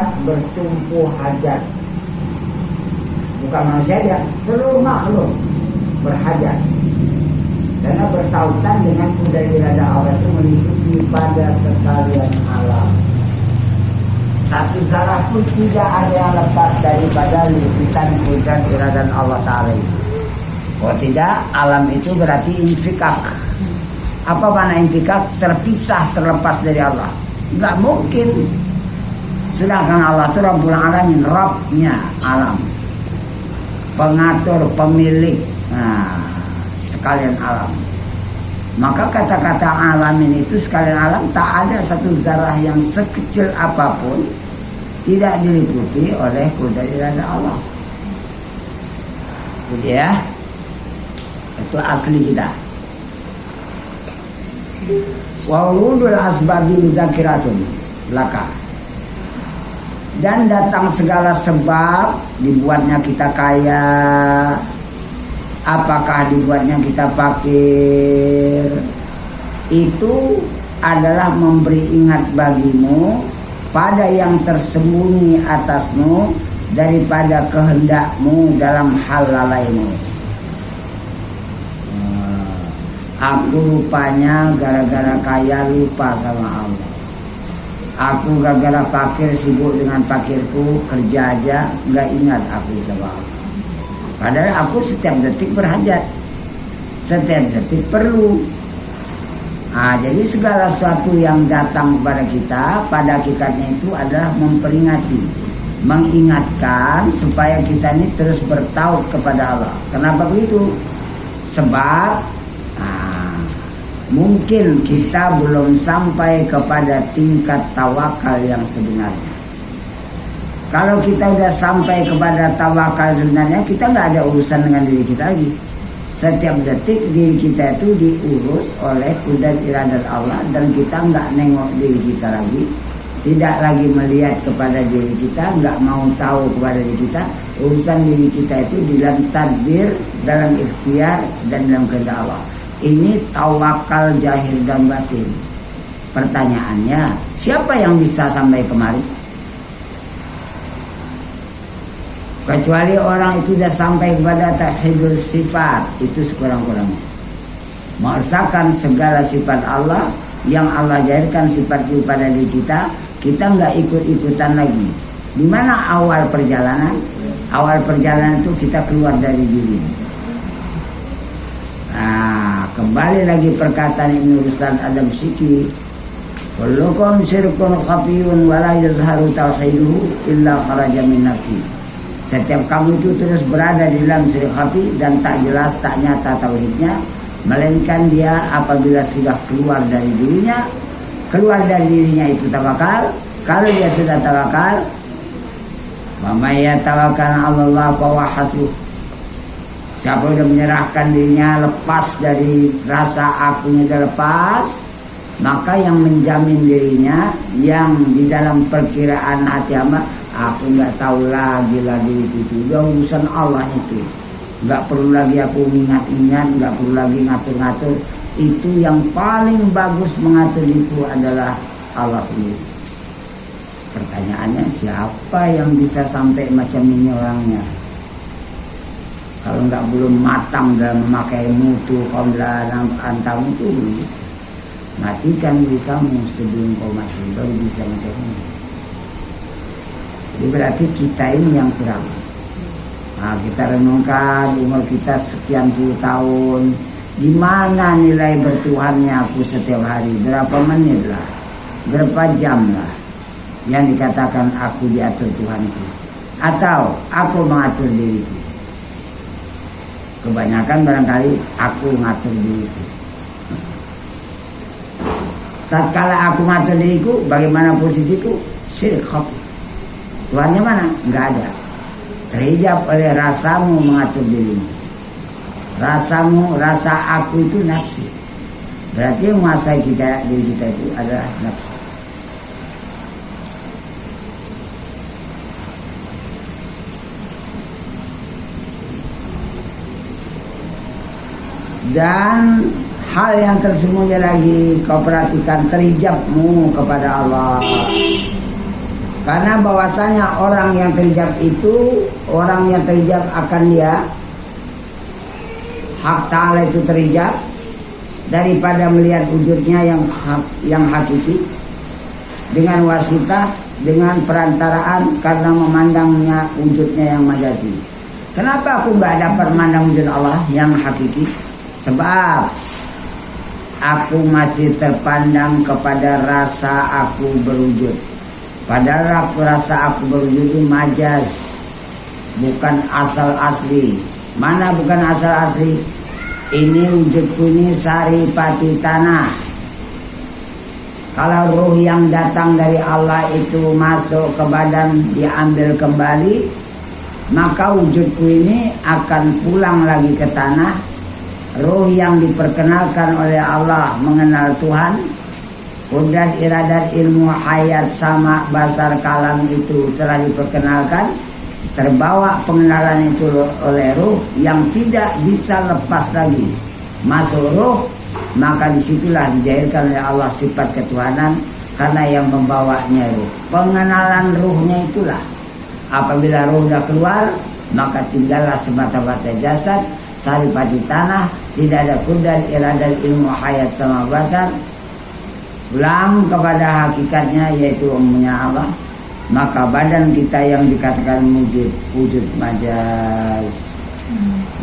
bertumpu hajat. Bukan manusia aja, seluruh makhluk berhajat. Karena bertautan dengan kudrat irada Allah itu meliputi pada sekalian alam. Satu zarah pun tidak ada yang lepas daripada liputan kudrat irada Allah Ta'ala. Oh tidak, alam itu berarti infikak. Apa makna infikak? Terpisah, terlepas dari Allah. Nggak mungkin. Sedangkan Allah itu Rabbul Alamin, Rabbnya alam, pengatur, pemilik sekalian alam. Maka kata-kata alamin itu sekalian alam, tak ada satu zarah yang sekecil apapun tidak diliputi oleh kudrat irada Allah. Jadi ya, itu asli kita. Wa wurudul asbabi muzakiratun laka. Dan datang segala sebab, dibuatnya kita kaya, apakah dibuatnya kita fakir, itu adalah memberi ingat bagimu pada yang tersembunyi atasmu daripada kehendakmu dalam hal lalaimu. Aku rupanya gara-gara kaya lupa sama Allah. Aku gara-gara fakir sibuk dengan fakirku, kerja aja nggak ingat aku sama Allah. Padahal aku setiap detik berhajat, setiap detik perlu. Jadi segala sesuatu yang datang kepada kita, pada hakikatnya itu adalah memperingati, mengingatkan supaya kita ini terus bertaut kepada Allah. Kenapa begitu? Sebab mungkin kita belum sampai kepada tingkat tawakal yang sebenarnya. Kalau kita sudah sampai kepada tawakal sebenarnya, kita nggak ada urusan dengan diri kita lagi. Setiap detik diri kita itu diurus oleh kudrat iradat Allah, dan kita nggak nengok diri kita lagi, tidak lagi melihat kepada diri kita, nggak mau tahu kepada diri kita. Urusan diri kita itu dalam tadbir, dalam ikhtiar, dan dalam kehendak Allah. Ini tawakal zahir dan batin. Pertanyaannya, siapa yang bisa sampai kemari? Kecuali orang itu sudah sampai kepada tauhidul sifat, itu sekurang-kurangnya. Mengesahkan segala sifat Allah, yang Allah jadikan sifat itu pada diri kita, kita nggak ikut-ikutan lagi. Di mana awal perjalanan? Awal perjalanan itu kita keluar dari diri. Kembali lagi perkataan Ibnu Ruslan Adam Syiki, kullukum syirkun khafiyun wa la yazharu tauhiduhu illa kharaja min nafsi. Setiap kamu itu terus berada di dalam syirik khafi dan tak jelas, tak nyata tauhidnya, melainkan dia apabila sudah keluar dari dirinya. Keluar dari dirinya itu tawakal. Kalau dia sudah tawakal, wa may yatawakkal 'ala Allah fa huwa hasbuh. Siapa sudah menyerahkan dirinya, lepas dari rasa akunya, dia lepas, maka yang menjamin dirinya, yang di dalam perkiraan hati hamba, aku nggak tahu lagi itu, udah urusan Allah itu, nggak perlu lagi aku ingat-ingat, nggak perlu lagi ngatur-ngatur. Itu yang paling bagus mengatur itu adalah Allah sendiri. Pertanyaannya, siapa yang bisa sampai macam ini orangnya? Kalau nggak belum matang dalam memakai mutu qobla antamu itu belum bisa. Matikan diri kamu sebelum kau mati, baru bisa macam ini. Jadi berarti kita ini yang kurang. Kita renungkan umur kita sekian puluh tahun, di mana nilai bertuhannya aku setiap hari? Berapa menit lah, berapa jam lah yang dikatakan aku diatur Tuhanku, atau aku mengatur diriku? Kebanyakan barangkali aku ngatur diriku. Tatkala aku ngatur diriku, bagaimana posisiku? Syirik khafi. Tuhannya mana? Enggak ada. Terhijab oleh rasamu mengatur dirimu. Rasamu, rasa aku itu nafsu. Berarti yang menguasai kita, diri kita itu adalah nafsu. Dan hal yang tersembunyi lagi kau perhatikan, terhijabmu kepada Allah. Karena bahwasanya orang yang terhijab itu, orang yang terhijab akan dia hak ta'ala itu terhijab daripada melihat wujudnya yang hakiki dengan wasitah, dengan perantaraan karena memandangnya wujudnya yang majazi. Kenapa aku nggak dapat memandang wujud Allah yang hakiki? Sebab aku masih terpandang kepada rasa aku berwujud. Padahal rasa aku berwujud itu majaz, bukan asal asli. Mana bukan asal asli? Ini wujudku ini saripati tanah. Kalau ruh yang datang dari Allah itu masuk ke badan, diambil kembali, maka wujudku ini akan pulang lagi ke tanah. Ruh yang diperkenalkan oleh Allah mengenal Tuhan, kudrat iradat ilmu hayat sama basar kalam itu telah diperkenalkan, terbawa pengenalan itu oleh ruh yang tidak bisa lepas lagi masuk ruh, maka disitulah dijahilkan oleh Allah sifat ketuhanan karena yang membawanya ruh. Pengenalan ruhnya itulah apabila ruh sudah keluar, maka tinggallah semata-mata jasad saripati tanah, tidak ada kudrat iradat ilmu hayat sama basar, pulang kepada hakikatnya yaitu umumnya Allah. Maka badan kita yang dikatakan wujud majaz,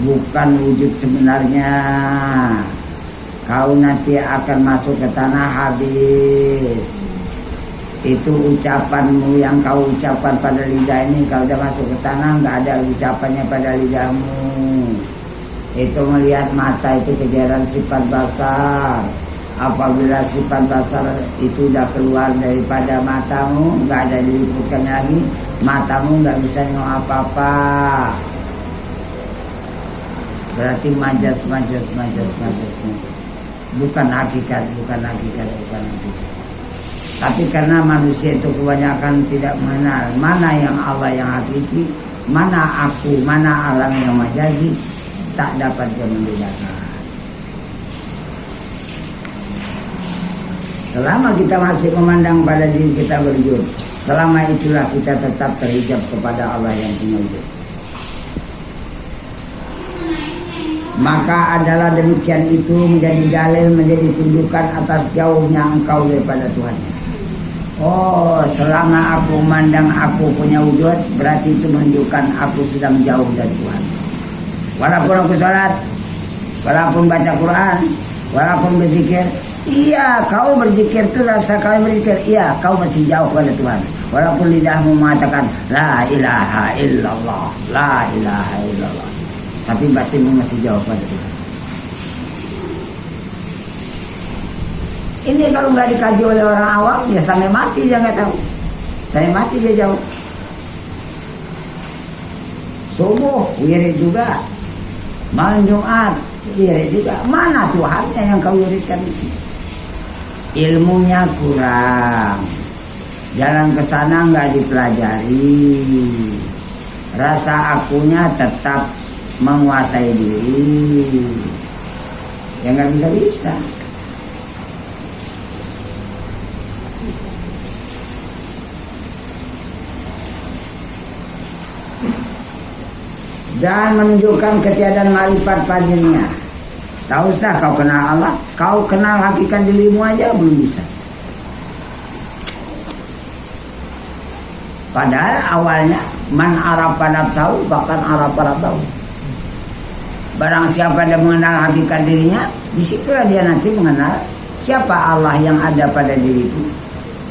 bukan wujud sebenarnya. Kau nanti akan masuk ke tanah habis. Itu ucapanmu yang kau ucapkan pada lidah ini, kalau udah masuk ke tanah nggak ada ucapannya pada lidahmu. Itu melihat mata itu kejaran sifat basar. Apabila sifat basar itu udah keluar daripada matamu, nggak ada diliputkan lagi, matamu nggak bisa nengok apa-apa. Berarti majaz. Bukan hakikat. Tapi karena manusia itu kebanyakan tidak mengenal mana yang Allah yang hakiki, mana aku, mana alam yang majazi, tak dapat dia membedakan. Selama kita masih memandang pada diri kita berwujud, selama itulah kita tetap terhijab kepada Allah yang punya wujud. Maka adalah demikian itu menjadi dalil, menjadi tunjukkan atas jauhnya engkau daripada Tuhan. Oh, selama aku memandang aku punya wujud, berarti itu menunjukkan aku sudah menjauh dari Tuhan. Walaupun aku sholat, walaupun baca Quran, walaupun berzikir, iya kau berzikir itu rasa kau berzikir, iya kau masih jauh pada Tuhan. Walaupun lidahmu mengatakan la ilaha illallah, la ilaha illallah, tapi batinmu masih jauh pada Tuhan. Ini kalau nggak dikaji oleh orang awam, ya sampai mati dia nggak tahu. Sampai mati dia jauh. Subuh wirid juga, malam Jumat wirid juga. Mana Tuhannya yang kau wiridkan itu? Ilmunya kurang, jalan ke sana nggak dipelajari, rasa akunya tetap menguasai diri, ya nggak bisa. Dan menunjukkan ketiadaan marifat padanya. Tak usah kau kenal Allah, kau kenal hakikat dirimu aja belum bisa. Padahal awalnya man arafa nafsahu bahkan arafa rabbahu. Barang siapa yang mengenal hakikat dirinya, disitulah dia nanti mengenal siapa Allah yang ada pada diriku,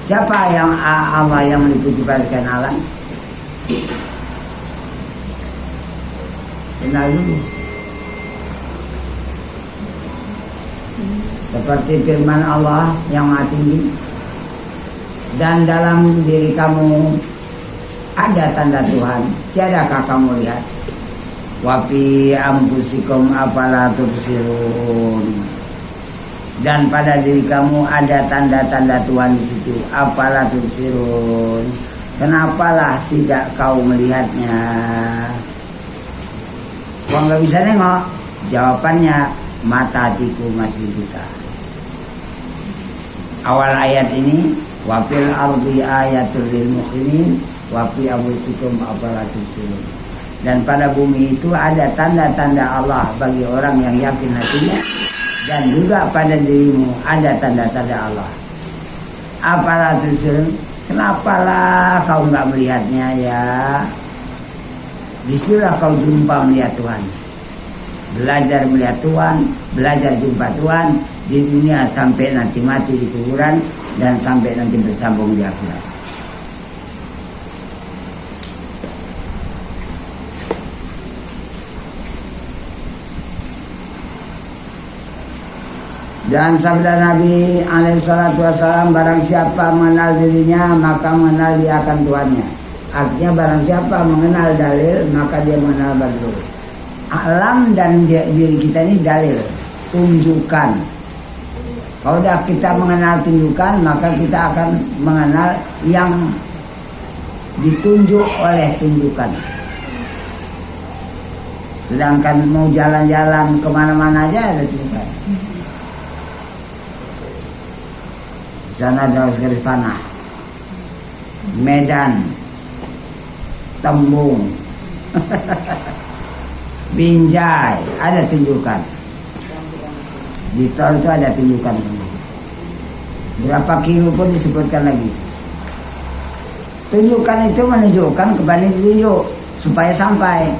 siapa yang Allah yang meliputi barisan alam. Kenal dulu. Seperti firman Allah yang Maha Tinggi, dan dalam diri kamu ada tanda Tuhan, tiadakah kamu lihat? Wa fi anfusikum afala tubsirun. Dan pada diri kamu ada tanda-tanda Tuhan di situ. Afala tubsirun. Kenapalah tidak kau melihatnya? Kau nggak bisa nengok. Jawabannya mata hatiku masih buta. Awal ayat ini Wa fil ardi ayatul lil muqinin wa fi anfusikum afala tubsirun. Dan pada bumi itu ada tanda-tanda Allah bagi orang yang yakin hatinya, dan juga pada dirimu ada tanda-tanda Allah. Afala tubsirun, kenapalah kau enggak melihatnya ya? Disitulah kau jumpa melihat Tuhan. Belajar melihat Tuhan, belajar jumpa Tuhan di dunia sampai nanti mati di kuburan, dan sampai nanti bersambung di akhirat. Dan sabda Nabi alaihissalam, barang siapa mengenal dirinya maka mengenal dia akan Tuhannya. Artinya barang siapa mengenal dalil maka dia mengenal badul. Alam dan diri kita ini dalil, tunjukkan. Kalau dah kita mengenal tunjukkan, maka kita akan mengenal yang ditunjuk oleh tunjukkan. Sedangkan mau jalan-jalan kemana-mana aja ada tunjukkan. Di sana ada garis panah, Medan, Tembung, Binjai, ada tunjukkan. Di tol itu ada tunjukkan. Berapa kilo pun disebutkan lagi. Tunjukkan itu menunjukkan kepada ditunjuk supaya sampai.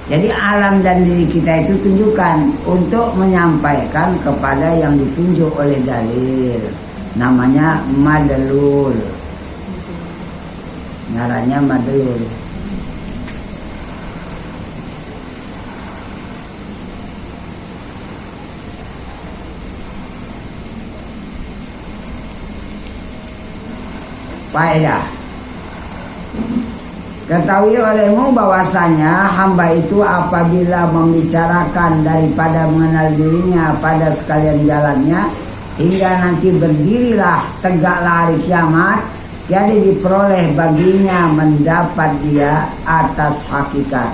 Jadi alam dan diri kita itu tunjukkan untuk menyampaikan kepada yang ditunjuk oleh dalil. Namanya madlul. Ngarannya madlul. Faedah. Ketahui olehmu bahwasanya hamba itu apabila membicarakan daripada mengenal dirinya pada sekalian jalannya, hingga nanti berdirilah tegaklah hari kiamat, jadi diperoleh baginya mendapat dia atas hakikat,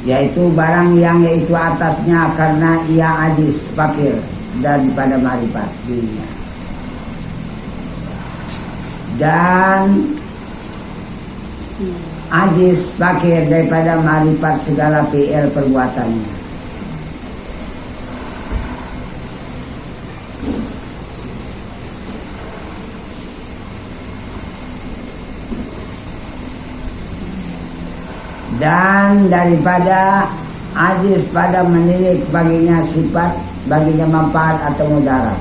yaitu barang yang yaitu atasnya karena ia ajiz fakir daripada marifat dirinya, dan ajiz fakir daripada marifat segala PL perbuatannya. Dan daripada ajiz pada menilik baginya sifat, baginya manfaat atau mudarat,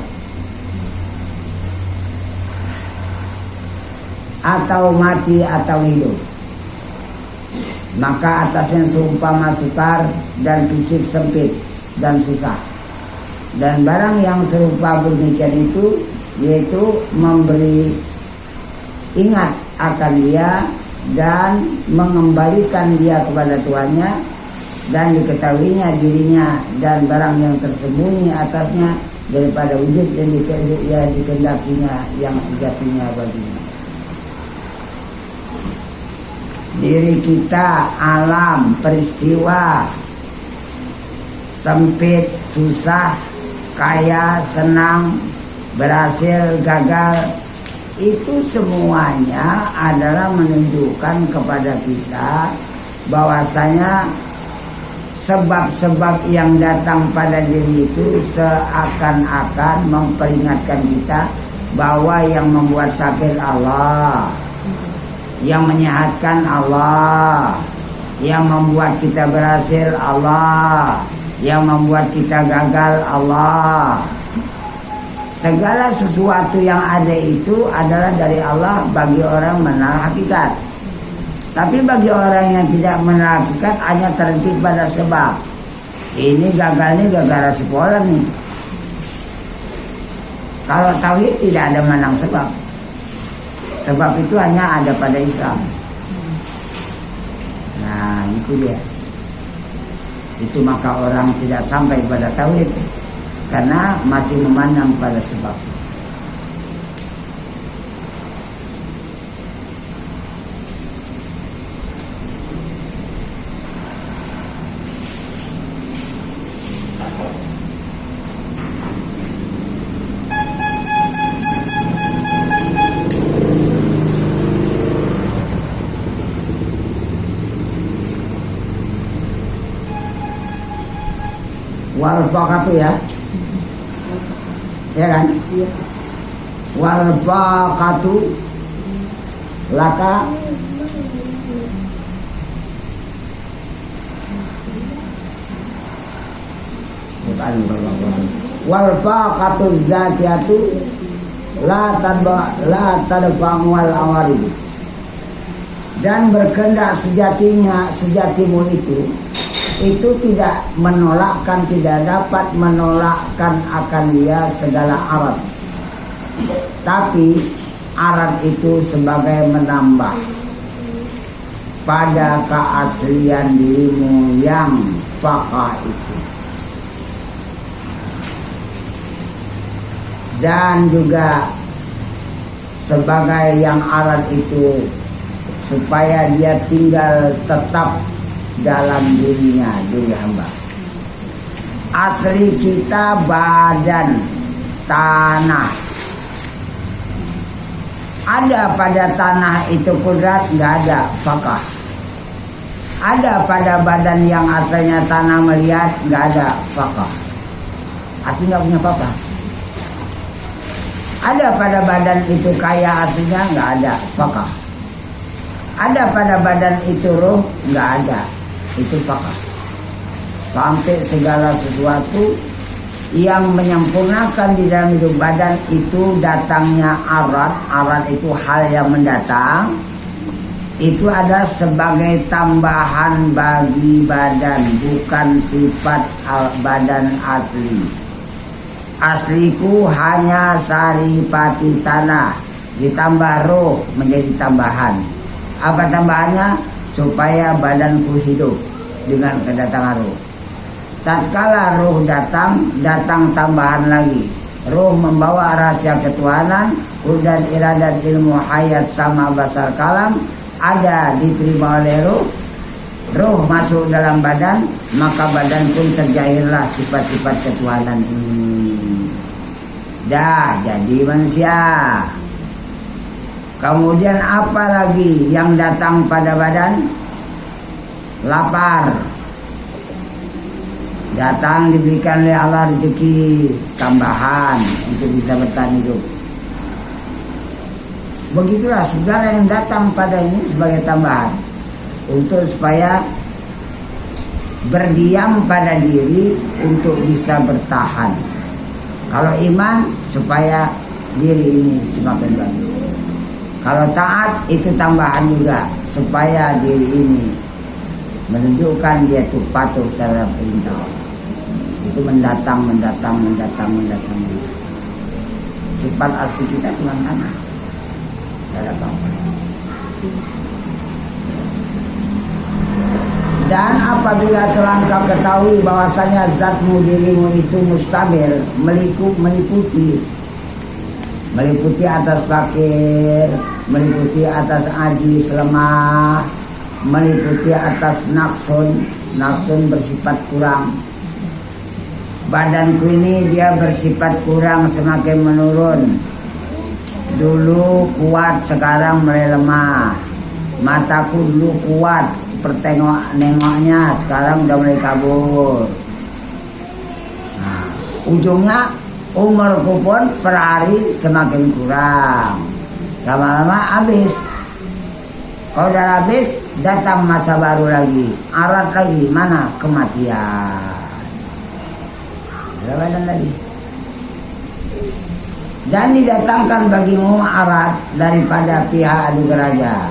atau mati atau hidup, maka atasnya seumpama sukar dan picik sempit dan susah. Dan barang yang serupa demikian itu, yaitu memberi ingat akan dia dan mengembalikan dia kepada Tuhannya, dan diketahuinya dirinya dan barang yang tersembunyi atasnya daripada wujud yang dikendakinya yang sejatinya baginya. Diri kita, alam, peristiwa, sempit, susah, kaya, senang, berhasil, gagal, itu semuanya adalah menunjukkan kepada kita bahwasanya sebab-sebab yang datang pada diri itu seakan-akan memperingatkan kita bahwa yang membuat sakit Allah, yang menyehatkan Allah, yang membuat kita berhasil Allah, yang membuat kita gagal Allah. Segala sesuatu yang ada itu adalah dari Allah bagi orang mengenal hakikat. Tapi bagi orang yang tidak mengenal hakikat hanya terhenti pada sebab. Ini gagalnya gara-gara sekolah nih. Kalau tauhid tidak ada menang sebab. Sebab itu hanya ada pada Islam. Nah, itu dia. Itu maka orang tidak sampai pada tauhid karena masih memandang pada sebab. wal faqatu ya kan? Wal faqatu laka wal faqatu zatiyatu la tadfa'u wal awarid. Dan berkehendak sejatimu itu tidak menolakkan, tidak dapat menolakkan akan dia segala arad. Tapi arad itu sebagai menambah pada keaslian dirimu yang faqah itu. Dan juga sebagai yang arad itu supaya dia tinggal tetap dalam dirinya, diri hamba. Asli kita badan tanah. Ada pada tanah itu kudrat, nggak ada faqah. Ada pada badan yang asalnya tanah melihat, nggak ada faqah. Artinya nggak punya apa-apa. Ada pada badan itu kaya aslinya, nggak ada faqah. Ada pada badan itu roh, nggak ada, itu faqah. Sampai segala sesuatu yang menyempurnakan di dalam hidup badan itu datangnya arad itu hal yang mendatang. Itu ada sebagai tambahan bagi badan, bukan sifat badan asli. Asliku hanya saripati tanah, ditambah roh menjadi tambahan. Apa tambahannya? Supaya badanku hidup dengan kedatangan roh. Tatkala roh datang tambahan lagi. Roh membawa rahasia ketuhanan, dan iradat ilmu hayat sama basar kalam ada diterima oleh roh. Roh masuk dalam badan, maka badan pun terjahirlah sifat-sifat ketuhanan ini. Dah jadi manusia. Kemudian apa lagi yang datang pada badan? Lapar. Datang diberikan oleh Allah rezeki tambahan untuk bisa bertahan hidup. Begitulah segala yang datang pada ini sebagai tambahan untuk supaya berdiam pada diri untuk bisa bertahan. Kalau iman supaya diri ini semakin bagus. Kalau taat itu tambahan juga supaya diri ini menunjukkan dia itu patuh terhadap perintah. Itu mendatang. Sifat asli kita cuma tanah, tidak ada apa-apa. Dan apabila telah kau ketahui bahwasanya zatmu dirimu itu mustamil, meliputi atas fakir, meliputi atas ajis lemah, meliputi atas naksun bersifat kurang. Badanku ini dia bersifat kurang, semakin menurun. Dulu kuat, sekarang mulai lemah. Mataku dulu kuat, nengoknya sekarang udah mulai kabur. Nah, ujungnya umurku pun per hari semakin kurang. Lama-lama habis. Kalau udah habis, datang masa baru lagi. Arad lagi, mana? Kematian. Badan lagi. Dan didatangkan bagimu arad daripada pihak adu geraja.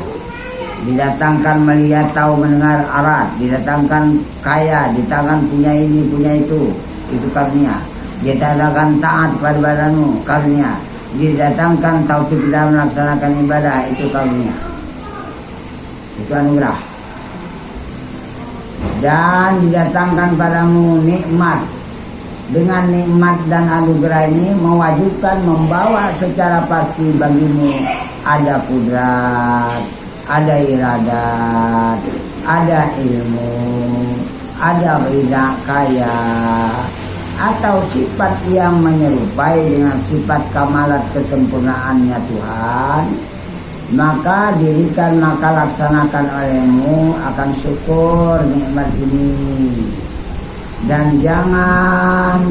Didatangkan melihat, tahu, mendengar arad. Didatangkan kaya, didatangkan punya ini, punya itu karunia. Didatangkan taat pada badanmu, karunia. Didatangkan taufik dalam melaksanakan ibadah, itu karunia. Itu anugerah. Dan didatangkan padamu nikmat. Dengan nikmat dan anugerah ini mewajibkan, membawa secara pasti bagimu ada kudrat, ada iradat, ada ilmu, ada ridha kaya, atau sifat yang menyerupai dengan sifat kamalat kesempurnaannya Tuhan. Maka dirikan, maka laksanakan olehmu akan syukur nikmat ini. Dan jangan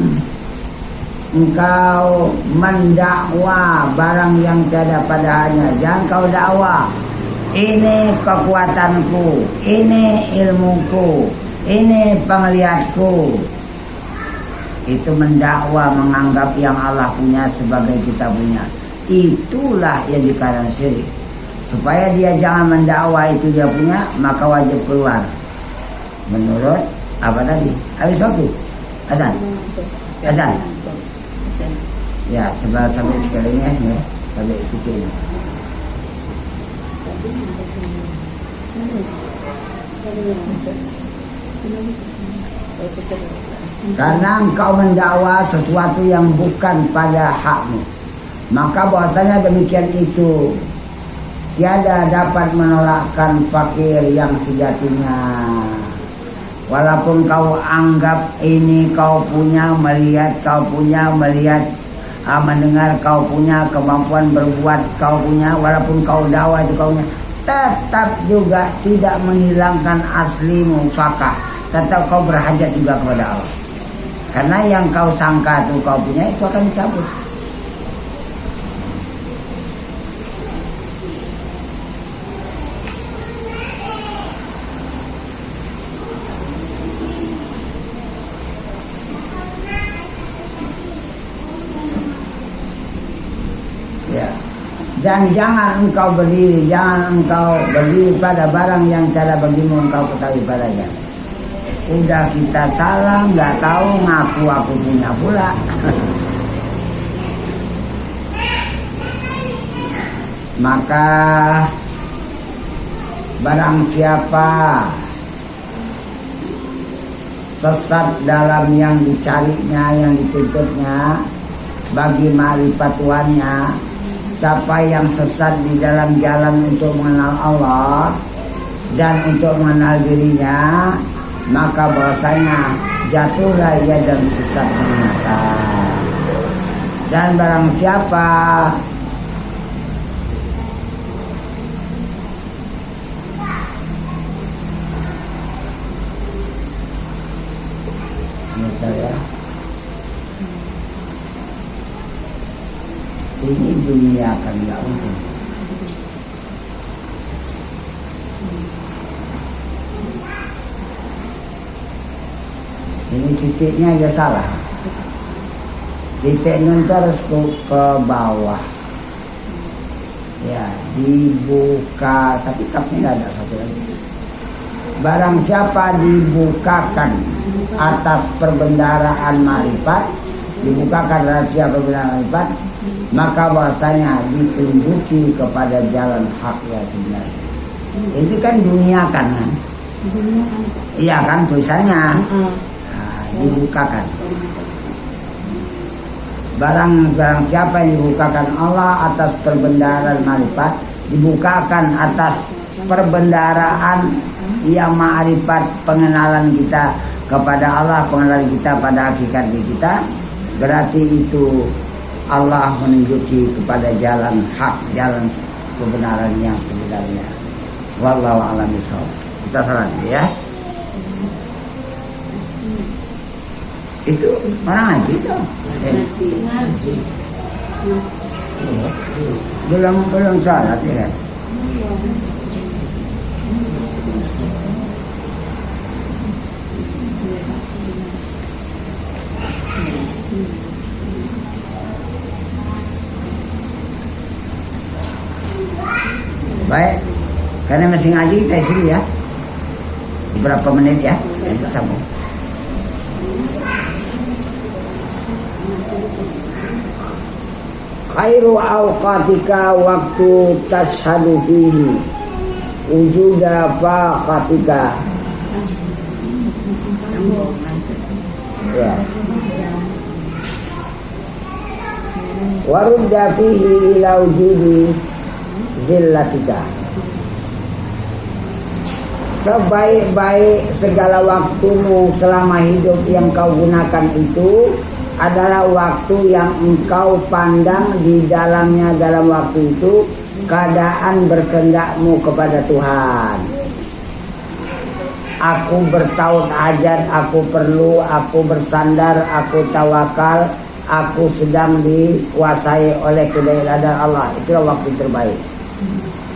engkau mendakwa barang yang tiada padanya. Jangan kau dakwa, ini kekuatanku, ini ilmuku, ini penglihatku. Itu mendakwa, menganggap yang Allah punya sebagai kita punya. Itulah yang dikatakan syirik. Supaya dia jangan mendakwa itu dia punya, maka wajib keluar. Menurut apa tadi? Habis waktu azan. Azan. Ya, coba sampai sekali ya, sampai ikutin. Karena engkau mendakwa sesuatu yang bukan pada hakmu, maka bahwasanya demikian itu tiada dapat menolakkan fakir yang sejatinya. Walaupun kau anggap ini kau punya, melihat kau punya, melihat mendengar kau punya, kemampuan berbuat kau punya, walaupun kau dakwa itu kau punya, tetap juga tidak menghilangkan asli mufakah. Tetap kau berhajat juga kepada Allah. Karena yang kau sangka itu kau punya itu akan dicabut. Dan jangan engkau berdiri pada barang yang tiada bagimu engkau ketahui padanya. Udah kita salah, nggak tahu, ngaku aku punya pula. Maka barang siapa sesat dalam yang dicarinya, yang dituntutnya bagi ma'rifat Tuhannya, siapa yang sesat di dalam jalan untuk mengenal Allah dan untuk mengenal dirinya, maka bahwasanya jatuhlah ia dalam sesat ternyata. Dan barang siapa ini dunia akan nggak untung. Ini titiknya aja salah. Titiknya harus ke bawah. Ya, dibuka, tapi kapnya nggak ada satu lagi. Barang siapa dibukakan atas perbendaharaan ma'rifat, dibukakan rahasia perbendaharaan ma'rifat, maka bahwasanya ditunjuki kepada jalan hak yang sebenarnya. Itu kan dunia kan? Iya kan tulisannya. Dibukakan. Barang siapa yang dibukakan Allah atas perbendaharaan ma'rifat, dibukakan atas perbendaharaan yang ma'rifat, pengenalan kita kepada Allah, pengenalan kita pada hakikat kita, berarti itu Allah menunjuki kepada jalan hak, jalan kebenaran yang sebenarnya. Wallahu a'lam bishawab. Kita salah ya. Itu orang ngaji tuh. Ngaji. Belum salat ya kan. Baik, karena masih ngaji kita isi ya. Beberapa menit ya, kita sambung. Khairu awqatika waktu tashhadu fihi wujuda faqatika. Ya. Warudda fihi ila wujudi zillatika. Sebaik-baik segala waktumu selama hidup yang kau gunakan itu adalah waktu yang engkau pandang di dalamnya, dalam waktu itu keadaan berkehendakmu kepada Tuhan. aku bertaut hajat, aku perlu, aku bersandar, aku tawakal, aku sedang dikuasai oleh kedaulatan Allah. Itulah waktu terbaik.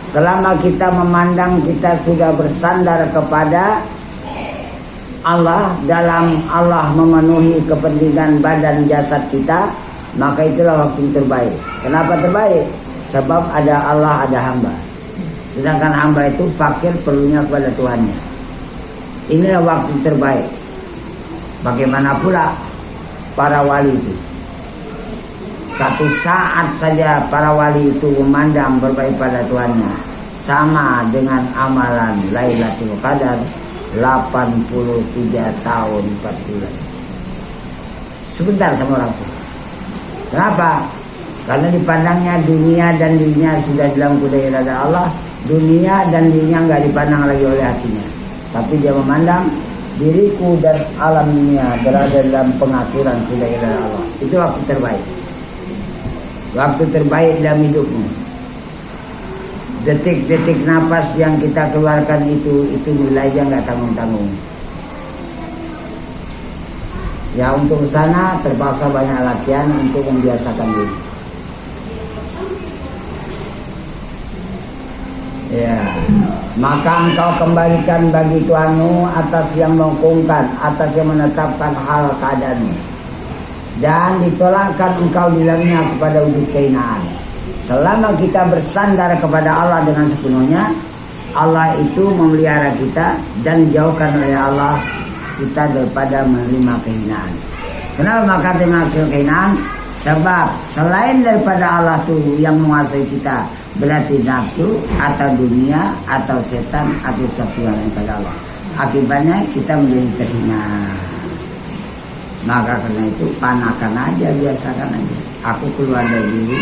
Selama kita memandang kita sudah bersandar kepada Allah, dalam Allah memenuhi kepentingan badan jasad kita, maka itulah waktu terbaik. Kenapa terbaik? Sebab ada Allah, ada hamba. Sedangkan hamba itu fakir, perlunya kepada Tuhannya. Inilah waktu terbaik. Bagaimana pula para wali itu? Satu saat saja para wali itu memandang berbaik pada Tuhannya, sama dengan amalan Lailatul Qadar 83 tahun 4 bulan. Sebentar sama orang itu. Kenapa? Karena dipandangnya dunia dan dirinya sudah dalam kedaulatan Allah. Dunia dan dirinya nggak dipandang lagi oleh hatinya, tapi dia memandang diriku dan alam dunia berada dalam pengaturan kedaulatan Allah. Itu waktu terbaik. Waktu terbaik dalam hidupmu. Detik-detik nafas yang kita keluarkan itu nilainya nggak tanggung-tanggung. Ya, untuk sana terpaksa banyak latihan untuk membiasakan diri. Ya, maka engkau kembalikan bagi Tuhanmu atas yang menghukumkan, atas yang menetapkan hal keadaanmu, dan ditolakkan engkau di dalamnya kepada wujud kehinaan. Selama kita bersandar kepada Allah dengan sepenuhnya, Allah itu memelihara kita dan jauhkan oleh Allah kita daripada menerima kehinaan. Kenapa maka terima kehinaan? Sebab selain daripada Allah itu yang menguasai kita, berarti nafsu atau dunia atau setan atau sesuatu yang lain pada Allah. Akibatnya kita menjadi terhina. Maka karena itu panakan aja, biasakan aja. Aku keluar dari diri,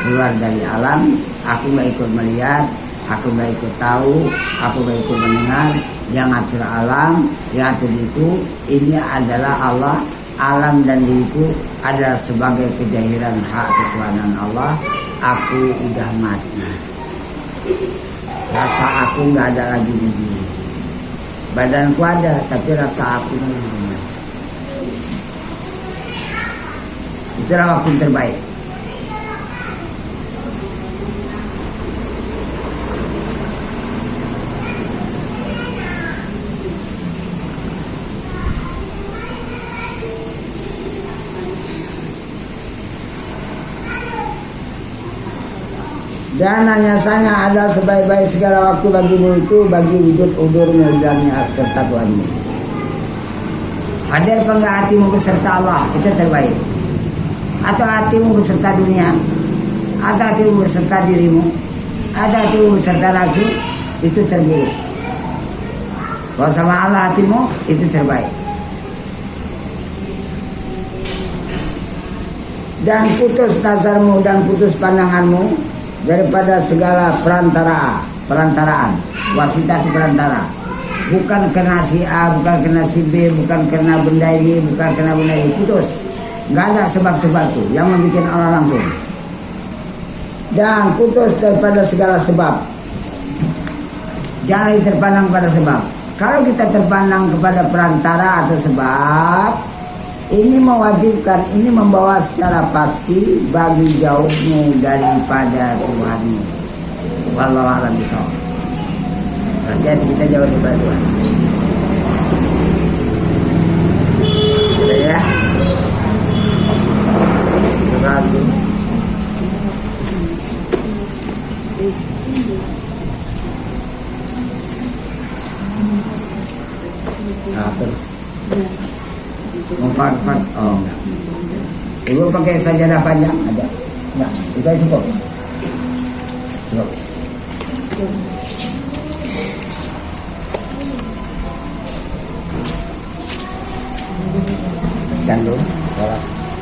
keluar dari alam. Aku gak ikut melihat, aku gak ikut tahu, aku gak ikut mendengar. Yang atur alam, yang atur itu, ini adalah Allah. Alam dan diriku adalah sebagai kejahiran hak ketuhanan Allah. Aku udah mati. Rasa aku gak ada lagi di diri. Badanku ada, tapi rasa aku gak ada. Itulah waktu terbaik. Dan hanya saja ada sebaik-baik segala waktu bagimu itu bagi wujud udurmu dalamnya serta Tuhanmu. Hadir penggak hatimu beserta Allah, itu terbaik. Atau hatimu beserta dunia, atau hatimu beserta dirimu, atau hatimu beserta nafsu, itu terburuk. Kalau sama Allah hatimu, itu terbaik. Dan putus nazarmu dan putus pandanganmu daripada segala perantaraan, wasitah perantara. Bukan karena si A, bukan karena si B, bukan karena benda ini, bukan karena benda ini, putus. Nggak ada sebab-sebab itu yang membuat Allah langsung. Dan putus daripada segala sebab. Jangan terpandang pada sebab. Kalau kita terpandang kepada perantara atau sebab, ini mewajibkan, ini membawa secara pasti bagi jauhmu daripada Tuhanmu. Wallahu a'lam bishawab. Jadi kita jauh daripada Tuhan. Sudah ya. Terlalu. Satu. Empat. Oh enggak. Ibu pakai sajadah panjang ada? Enggak. Itu cukup. Cukup. Kan dulu.